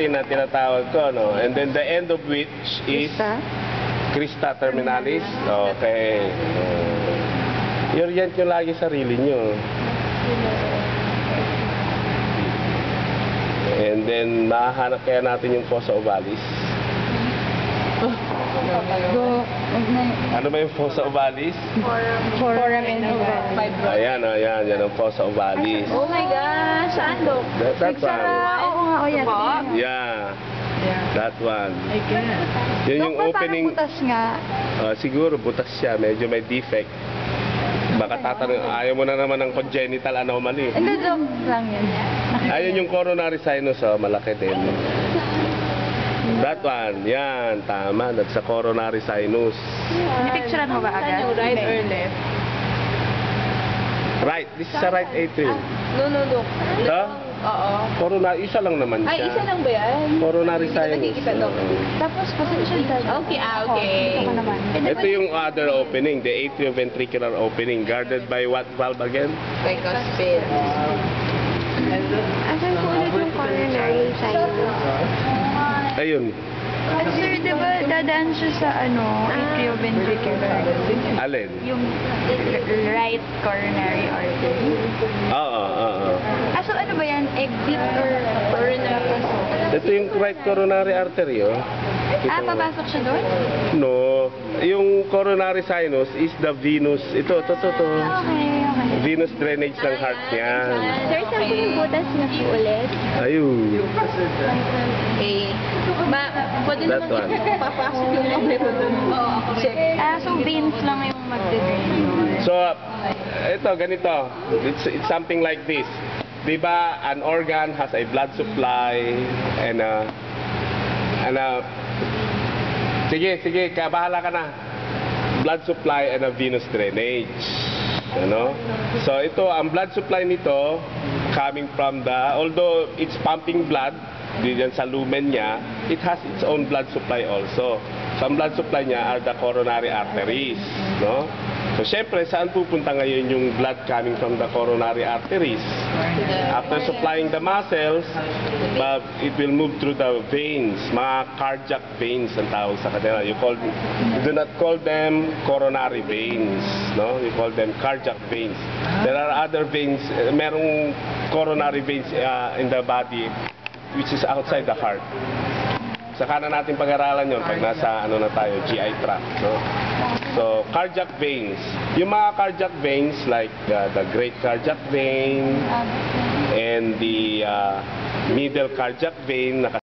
natin na tinatawag ko, no? And then the end of which is Crista terminalis. Okay. I-orient nyo lagi sarili nyo. And then, mahahanap kaya natin yung fossa ovalis. Ano ba yung fossa ovalis? Foramen ovalis. Ayan, ayan. Yan ang fossa ovalis. Oh my gosh! Saan, Dok? That one. Oo nga, yan. Yeah. That one. Yun yung Dok, opening. parang butas nga. Siguro butas siya. Medyo may defect. Baka tatanong, ayaw mo na naman ng congenital anomaly. Hindi, joke lang yan. Ayun yung coronary sinus, malaki din. That one, yan, tama. That's sa coronary sinus. Pipicturean mo ba agad? Right or left? Right, this is sa right atrium. No, Dok. Ha? Oo. Coronary, isa lang naman siya. Ay, isa lang ba yan? Coronary Hindi ko sinus. nakikita, Dok. Tapos, pasensya dyan. Okay, okay. Ito ka naman. Ito yung other opening, the atrioventricular opening, guarded by what valve again? Bicuspid. Asan po ulit yung coronary sinus? Ayun. Sir, di ba dadaan siya sa atrioventricular? Alin? Yung right coronary artery? Oo, oo. So ano ba yan? Exit or coronary? Ito yung right coronary artery, oh. Papasok siya doon? No, yung coronary sinus is the venous. Ito. Okay. Venous drainage ng heart niya. Sir, saan po yung butas niya po ulit? Ayun. Okay. Pwede That naman one. papasok yung numero doon. Check. So veins lang yung magde-drain doon. So, ito, ganito. It's something like this. Diba, an organ has a blood supply and sige, bahala ka na. Blood supply and a venous drainage. Ano? So, ito, ang blood supply nito, coming from although it's pumping blood, diyan sa lumen niya, it has its own blood supply also. So, ang blood supply niya are the coronary arteries. No? So, syempre, saan pupunta ngayon yung blood coming from the coronary arteries? After supplying the muscles, it will move through the veins, mga cardiac veins ang tawag sa kanila. You do not call them coronary veins, no? You call them cardiac veins. There are other veins, merong coronary veins in the body which is outside the heart. Saka na natin pag-aralan yun pag nasa na tayo, GI tract, no? So, cardiac veins. Yung mga cardiac veins like the great cardiac vein and the middle cardiac vein,